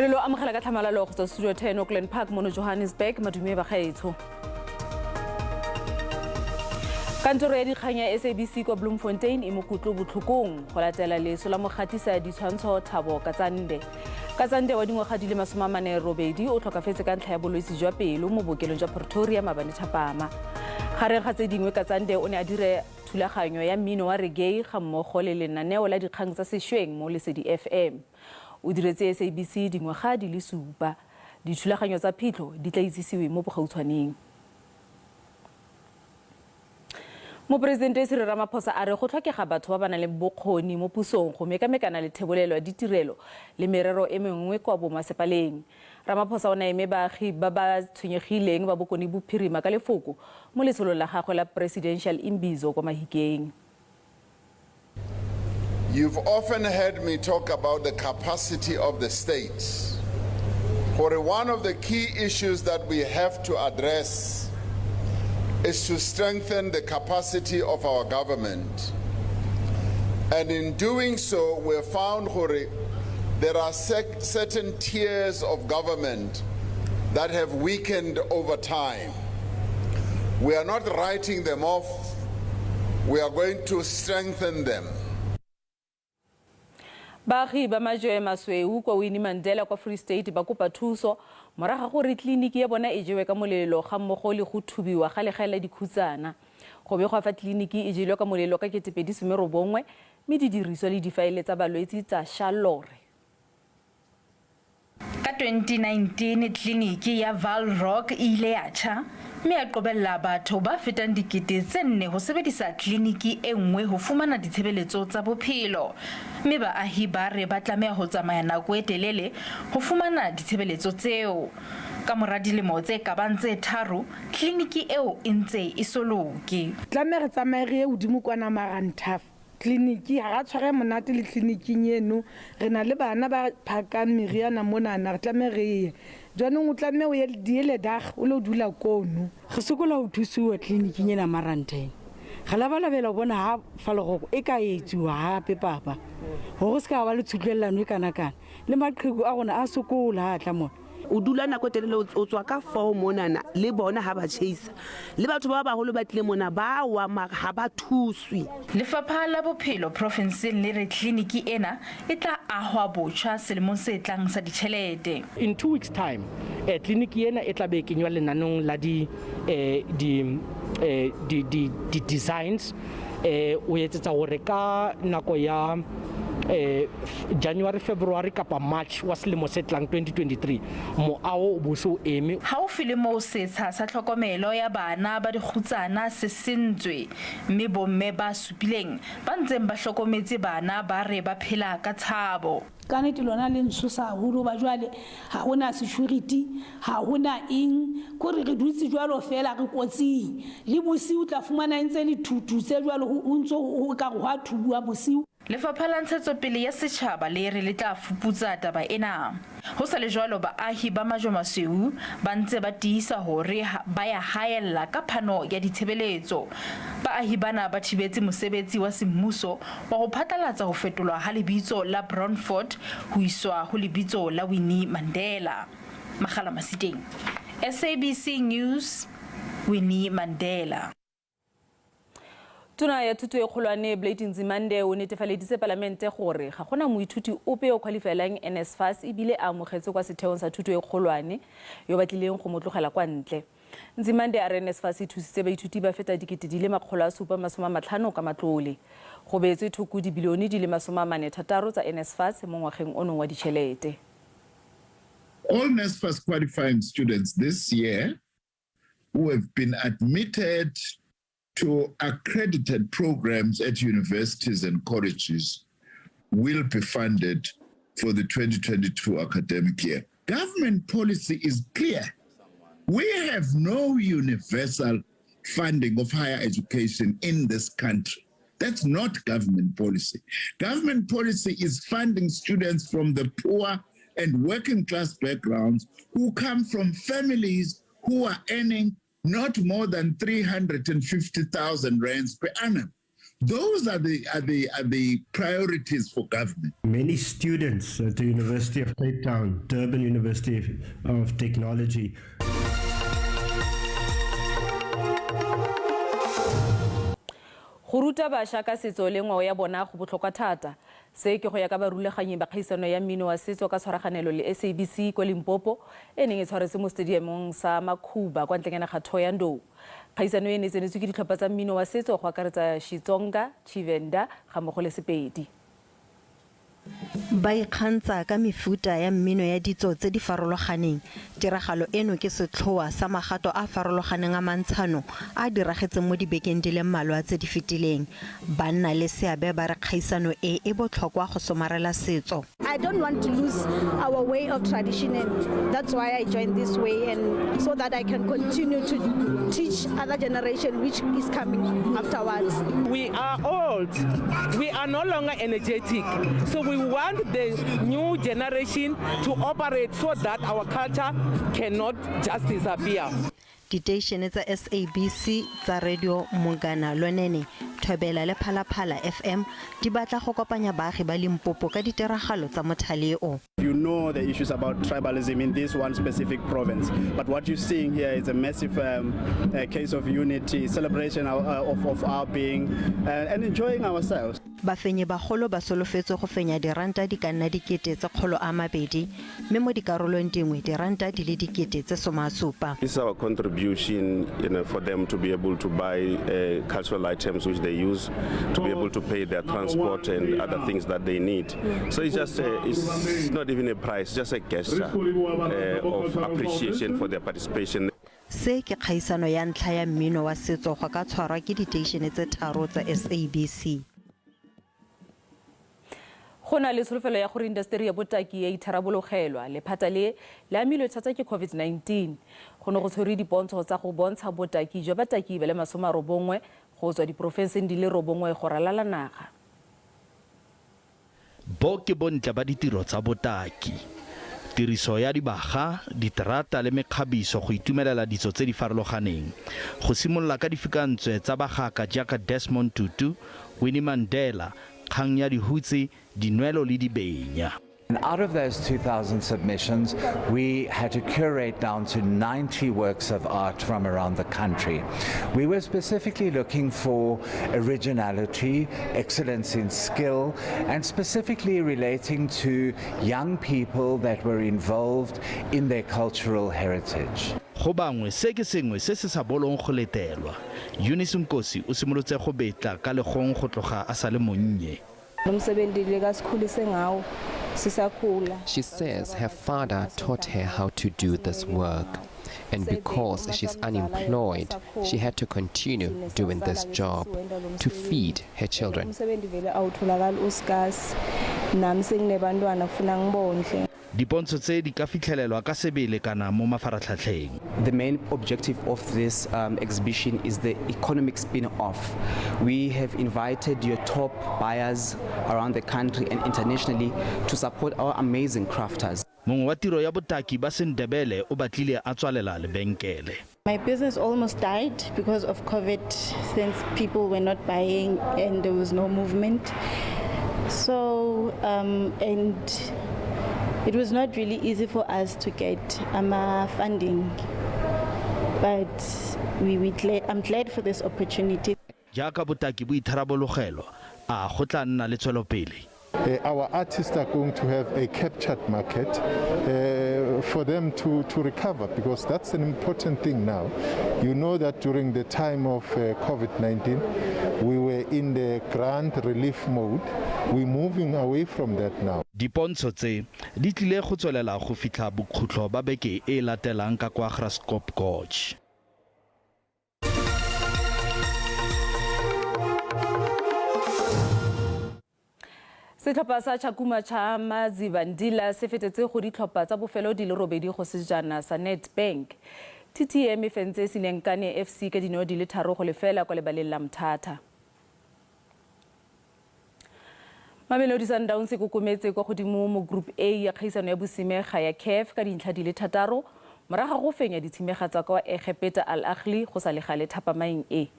Re lo amogela ka tlhamalalo go tsa Studio 10 Auckland Park mo Johannesburg madume ba gaetsho. Kantoro ya dikgang ya SABC kwa Bloemfontein e mo kutlo botlhokong go latela leso la mogatisa ditshwantsho Thabo Katsande wa dingwaga di le 48 o tlhokafetse ka ntlha ya bolwetse jwa pelo mo bookelong jwa Pretoria maabane thapama. Gareng ga tse dingwe Katsande o ne a dire thulaganyo ya mmino wa reggae ga mmogo le lenaneo la dikgang tsa Setswana mo Lesedi FM. O diretse SABC dingwaga di le 7. Dithulaganyo tsa phitlho di tla itsisiwe mo bogautshwaneng. Moporesidente Cyril Ramaphosa a re go tlhokega batho ba bana le bokgoni mo pusong go mekamekana le thebolelo ya ditirelo le merero e mengwe kwa bomasepaleng. Ramaphosa o na eme baagi ba ba tshwenyegileng ba Bokone Bophirima ka lefoko mo letsolong la gagwe la presidential imbizo kwa Mahikeng. You've often heard me talk about the capacity of the states. For one of the key issues that we have to address is to strengthen the capacity of our government. And in doing so, we have found that there are certain tiers of government that have weakened over time. We are not writing them off. We are going to strengthen them. Baagi ba majoe masweu kwa Winnie Mandela kwa Free State ba kopa thuso moraga gore tleliniki ya bona e jewe ka molelo ga mmogo le go thubiwa ga legaela dikhutsana. Go be go fa tleliniki e jelwe ka molelo ka 2019 mme di diriswa le difaele tsa balwetsi tsa Shalore. Ka 2019 tleliniki ya Valrock ile ya tjha mme a qobella batho ba fetang dikete tse 4 go sebedisa tleliniki e nngwe go fumana ditshebeletso tsa bophelo mme baahi ba re ba tlameha ho tsamaya nako e telele go fumana ditshebeletso tseo. Ka mora dilemo tse ka bang tse 3 tleliniki eo e ntse e soloke. Tlameha re tsamaye re udimo kwana Maranthafa tleliniki ha ga tshware monate le tleliniking eno re na le bana ba phakang meriana mona na re tlameha re jwanong o tlameha o ye diele dag o lo dula kono re sokola ho thusiwa tleliniking ena Maranthafa ga la balabela bona ha falego e ka etsiwa hape papa go se ka ba le tshutlelano e kana le maqhegu a gona a sokola ha tla mona o dula nako telele o tswa ka fao monana le bona ha ba chase le batho ba baholo ba tlile mona ba wa ha ba thuswi. Lefapha la bophelo province le re tleliniki ena e tla ahwa botjha selemong se tlang sa ditjhelete. In 2 weeks time tleliniki ena e tla be kenywa lenanong la di designs o etsetsa hore ka nako ya January, February kapa March wa selemo se tlang 2023 moao boso eme ha o file mo setsha sa tlhokomelo ya bana ba dikhutsana se sentswe mme bomme ba supileng ba ntseng ba hlokometse bana ba re ba phela ka tshabo. Ka nnete lona le ntshosa haholo ba jwale ha hona security ha hona eng ko re dutse jwalo fela re kotsing le bosiu tla fumana ntse le thututse jwalo o ntso o ka go ha thubua bosiu. Lefapha la ntshetsopele ya setjhaba le re le tla fuputsa taba ena. Ho sa le jwalo baahi ba majo masweu ba ntse ba tiisa hore ba ya haella ka phano ya ditshebeletso. Baahi bana ba thibetse mosebetsi wa semmuso wa go phatlalatsa ho fetolwa ha lebitso la Brownford ho iswa ho lebitso la Winnie Mandela. Magala Masiteng, SABC News, Winnie Mandela. Tuna ya thuto e kgolwane Nzimande o netefaleditse palamente gore ga gona moithuti ope o qualifielang nsfas ebile a amogetse kwa setheong sa thuto e kgolwane yo batlileng go motlogela kwa ntle. Nzimande a re nsfas e thusitse baithuti ba feta dikete di le 750 ka matlole. Go beetswe thoko dibilione di le 46 tsa nsfas mo ngwageng ono wa ditšhelete. All nsfas qualifying students this year who have been admitted to accredited programs at universities and colleges will be funded for the 2022 academic year. Government policy is clear. We have no universal funding of higher education in this country. That's not government policy. Government policy is funding students from the poor and working class backgrounds who come from families who are earning not more than 350,000 rands per annum. Those are the priorities for government. Many students at the University of Cape Town, Durban University of Technology. Go ruta bašwa ka setso le ngwao ya bona go botlhokwa thata. Se ke go ya ka baruleganyi ba kgaisano ya mmino wa setso ka tshwaraganelo le SABC kwa Limpopo e neng e tshwaretse mo stadiumong sa Makhuba kwa ntleng ya naga Thohoyandou. Kgaisano e ne tsenetswe ke ditlhopha tsa mmino wa setso go akaretsa Xitsonga, Tshivenda ga mmogo le Sepedi. Ba ikgantsa ka mefuta ya mmino ya ditso tse di farologaneng. Tiragalo eno ke setlhoa sa magato a farologaneng a mantshano a diragetseng mo dibekeng di le mmalwa tse di fetileng. Banna le seabe ba re kgaisano e botlhokwa go somarela setso. I don't want to lose our way of tradition, and that's why I joined this way, and so that I can continue to teach other generation which is coming afterwards. We are old. We are no longer energetic. So we want the new generation to operate so that our culture cannot just disappear. Diteišhene tsa SABC tsa radio Mongana Lonene, Thobela le Phalaphala FM di batla go kopanya baagi ba Limpopo ka ditiragalo tsa mothale o. You know the issues about tribalism in this one specific province, but what you're seeing here is a massive case of unity, celebration of our being, and enjoying ourselves. Bafenyi bagolo ba solofetse go fenya diranta di ka nna dikete tse 200 mme mo dikarolong dingwe diranta di le dikete tse 70. This is our contribution, for them to be able to buy cultural items which they use, to be able to pay their transport and other things that they need. So it's just it's not even a price, just a gesture of appreciation for their participation. Se ke kgaisano ya ntlha ya mmino wa setso go ka tshwarwa ke diteišhene tse 3 tsa SABC. Go na le tsholofelo ya gore industry ya botaki ya itharabologelwa. Lephata le amilwe thata ke COVID-19. Go ne go tshwere dipontsho tsa go bontsha botaki jwa bataki ba le 90 go tswa diporofenseng di le 9 go ralala naga. Bo ke bontle ba ditiro tsa botaki. Tiriso ya dibaga, diterata le mekgabiso go itumelela ditso tse di farologaneng. Go simolola ka difikantswe tsa bagaka jaaka Desmond Tutu, Winnie Mandela, kgang ya dihutsi, dinwelo le dibenya. And out of those 2,000 submissions, we had to curate down to 90 works of art from around the country. We were specifically looking for originality, excellence in skill, and specifically relating to young people that were involved in their cultural heritage. Go bangwe se ke sengwe se se sa bolong go letelwa. Eunice Nkosi o simolotse go betla ka legong go tloga a sa le monnye. She says her father taught her how to do this work, and because she's unemployed, she had to continue doing this job to feed her children. Dipontsho tse di ka fitlhelelwa ka sebele kana mo mafaratlhatlheng. The main objective of this exhibition is the economic spin-off. We have invited your top buyers around the country and internationally to support our amazing crafters. Mongwe wa tiro ya botaki ba Sendebele o batlile a tswalela lebenkele. My business almost died because of COVID, since people were not buying and there was no movement. So, and it was not really easy for us to get funding, but I'm glad for this opportunity. Jaaka botaki bo itharabologelwa, a go tla nna le tswelopele. Our artists are going to have a captured market for them to recover, because that's an important thing now. You know that during the time of COVID-19, we were in the grant relief mode. We're moving away from that now. Dipontsho tse di tlile go tswelela go fitlha bokhutlo ba beke e latelang ka kwa Graskop Gorge. Setlhopha sa Chakuma cha Mazibandila se fetetse go ditlhopha tsa bofelo di le 8 go sejana sa Nedbank. TTM fentse Sinenkane FC ka dino di le 3 go lefela kwa lebaleng la Mthata. Mamelodi Sundowns go kometse kwa godimo mo group A ya kgaisano ya bosimega ya CAF ka dintlha di le 3 moraga go fenya ditshimega tsa kwa Lephata Ahly go sa le gale thapamaeng e.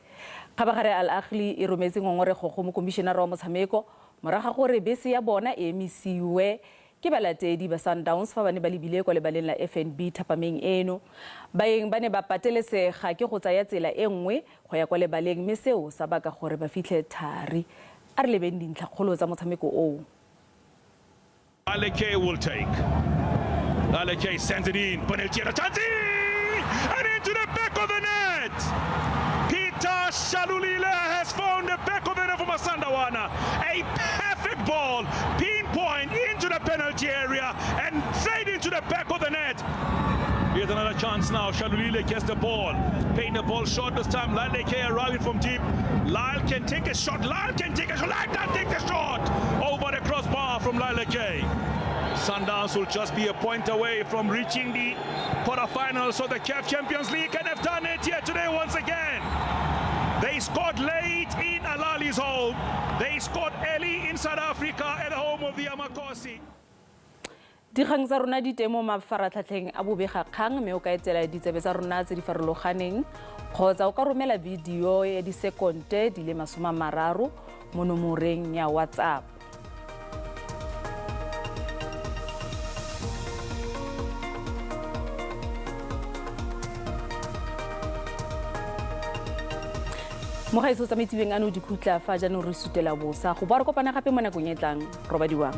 Khabagare Ahly e rometse ngongorego go mokomišenara wa motshameko moraga gore bese ya bona e emisiwe ke balatedi ba Sundowns fa ba ne ba lebile kwa lebaleng la FNB thapameng eno. Baeng ba ne ba patelesega ke go tsaya tsela e nngwe go ya kwa lebaleng mme seo sa baka gore ba fitlhe thari. A re lebeng dintlhakgolo tsa motshameko oo. Ahly will take. Ahly sends it in. Penalty and into the back of the net. Shalulile has found the back of the net from Sandawana. A perfect ball, pinpoint into the penalty area and straight into the back of the net. Here's another chance now. Shalulile gets the ball, paying the ball short this time. Lyle arriving from deep. Lyle can take a shot. Lyle can take a shot. Lyle can take the shot over the crossbar from Lyle. Sundowns will just be a point away from reaching the quarterfinals of the CAF Champions League and have done it here today once again. They scored late in Ahly's home. They scored early in South Africa at the home of the Amakosi. Dikgang tsa rona di temo mafaratlhatlheng a bobega kgang mme o ka etela ditsebe tsa rona tse di farologaneng kgotsa o ka romela video ya disekonte di le 30 mo nomoreng ya WhatsApp. Mo gaetso tsa metsibeng ano di khutla fa jaanong re sutela bosa go ba re kopana gape mo nakong e tlang robadiwang.